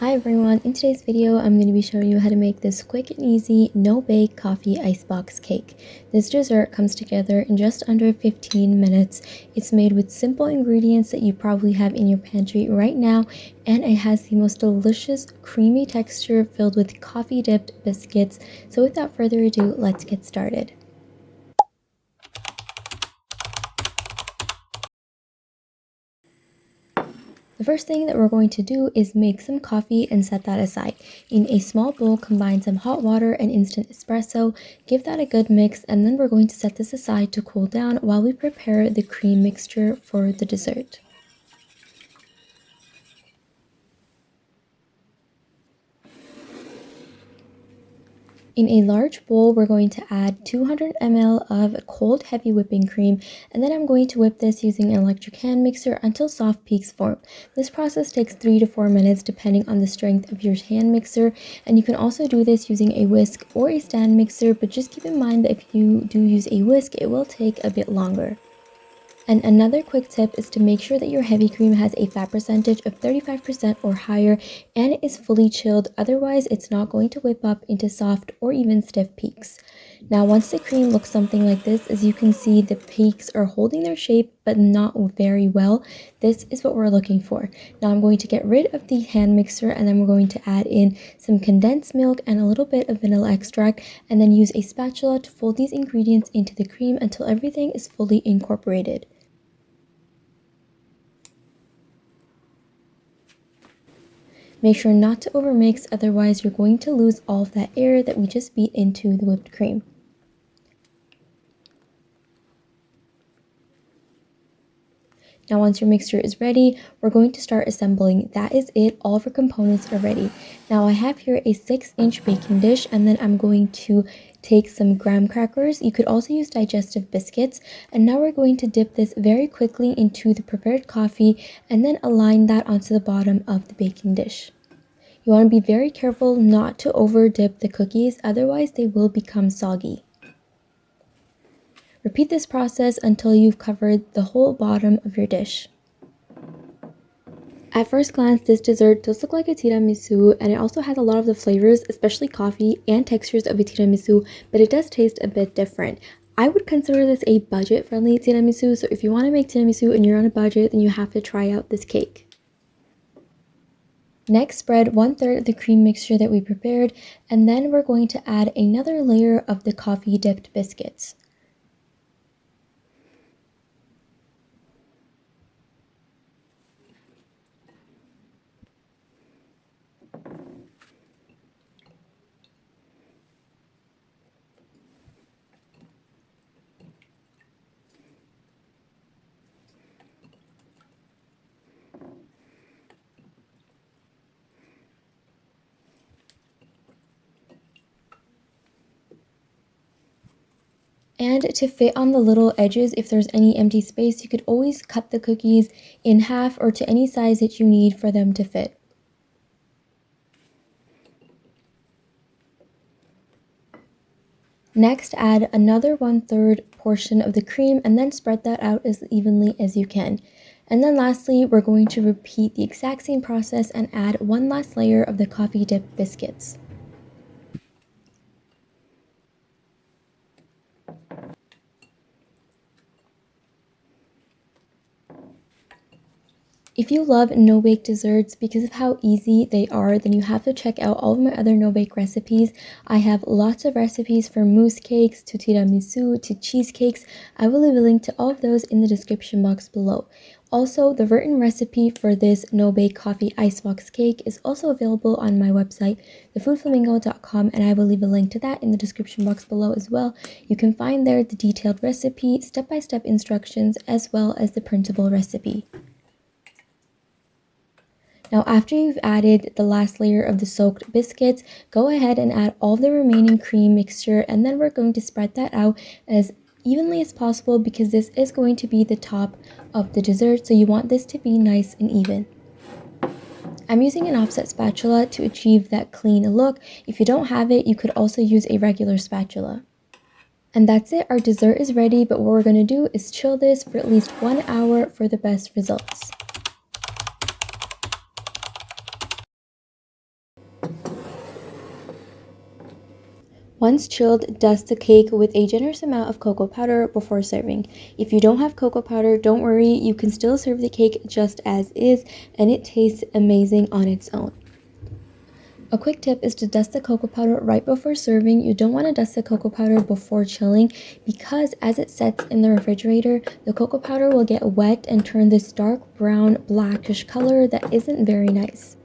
Hi everyone, in today's video I'm going to be showing you how to make this quick and easy no-bake coffee icebox cake. This dessert comes together in just under 15 minutes. It's made with simple ingredients that you probably have in your pantry right now, and it has the most delicious creamy texture filled with coffee dipped biscuits. So without further ado, let's get started. The first thing that we're going to do is make some coffee and set that aside. In a small bowl, combine some hot water and instant espresso, give that a good mix, and then we're going to set this aside to cool down while we prepare the cream mixture for the dessert. In a large bowl, we're going to add 200 ml of cold heavy whipping cream, and then I'm going to whip this using an electric hand mixer until soft peaks form. This process takes 3 to 4 minutes depending on the strength of your hand mixer, and you can also do this using a whisk or a stand mixer, but just keep in mind that if you do use a whisk, it will take a bit longer. And another quick tip is to make sure that your heavy cream has a fat percentage of 35% or higher and it is fully chilled, otherwise it's not going to whip up into soft or even stiff peaks. Now once the cream looks something like this, as you can see, the peaks are holding their shape but not very well. This is what we're looking for. Now I'm going to get rid of the hand mixer, and then we're going to add in some condensed milk and a little bit of vanilla extract, and then use a spatula to fold these ingredients into the cream until everything is fully incorporated. Make sure not to overmix, otherwise you're going to lose all of that air that we just beat into the whipped cream. Now once your mixture is ready, we're going to start assembling. That is it, all of our components are ready. Now I have here a 6-inch baking dish, and then I'm going to take some graham crackers. You could also use digestive biscuits, and now we're going to dip this very quickly into the prepared coffee and then align that onto the bottom of the baking dish. You want to be very careful not to over dip the cookies, otherwise they will become soggy. Repeat this process until you've covered the whole bottom of your dish. At first glance, this dessert does look like a tiramisu, and it also has a lot of the flavors, especially coffee, and textures of a tiramisu, but it does taste a bit different. I would consider this a budget-friendly tiramisu, so if you want to make tiramisu and you're on a budget, then you have to try out this cake. Next, spread 1/3 of the cream mixture that we prepared, and then we're going to add another layer of the coffee dipped biscuits. And to fit on the little edges, if there's any empty space, you could always cut the cookies in half or to any size that you need for them to fit. Next, add another 1/3 portion of the cream and then spread that out as evenly as you can. And then lastly, we're going to repeat the exact same process and add one last layer of the coffee dipped biscuits. If you love no-bake desserts because of how easy they are, then you have to check out all of my other no-bake recipes. I have lots of recipes from mousse cakes to tiramisu to cheesecakes. I will leave a link to all of those in the description box below. Also, the written recipe for this no-bake coffee icebox cake is also available on my website, thefoodflamingo.com, and I will leave a link to that in the description box below as well. You can find there the detailed recipe, step-by-step instructions, as well as the printable recipe. Now after you've added the last layer of the soaked biscuits, go ahead and add all the remaining cream mixture, and then we're going to spread that out as evenly as possible because this is going to be the top of the dessert, so you want this to be nice and even. I'm using an offset spatula to achieve that clean look. If you don't have it, you could also use a regular spatula. And that's it, our dessert is ready, but what we're going to do is chill this for at least 1 hour for the best results. Once chilled, dust the cake with a generous amount of cocoa powder before serving. If you don't have cocoa powder, don't worry, you can still serve the cake just as is, and it tastes amazing on its own. A quick tip is to dust the cocoa powder right before serving. You don't want to dust the cocoa powder before chilling because as it sets in the refrigerator, the cocoa powder will get wet and turn this dark brown blackish color that isn't very nice.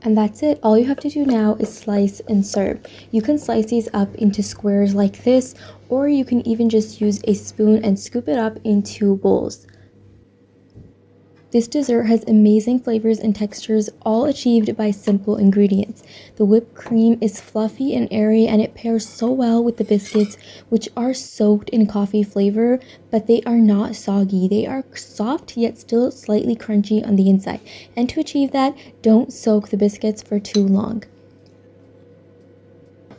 And that's it. All you have to do now is slice and serve. You can slice these up into squares like this, or you can even just use a spoon and scoop it up into bowls. This dessert has amazing flavors and textures, all achieved by simple ingredients. The whipped cream is fluffy and airy, and it pairs so well with the biscuits, which are soaked in coffee flavor, but they are not soggy. They are soft yet still slightly crunchy on the inside. And to achieve that, don't soak the biscuits for too long.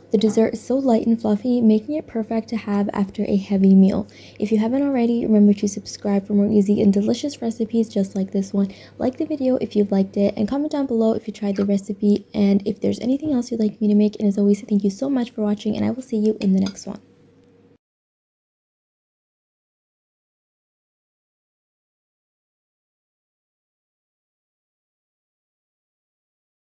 The dessert is so light and fluffy, making it perfect to have after a heavy meal. If you haven't already, remember to subscribe for more easy and delicious recipes just like this one. Like the video if you liked it, and comment down below if you tried the recipe and if there's anything else you'd like me to make. And as always, thank you so much for watching, and I will see you in the next one.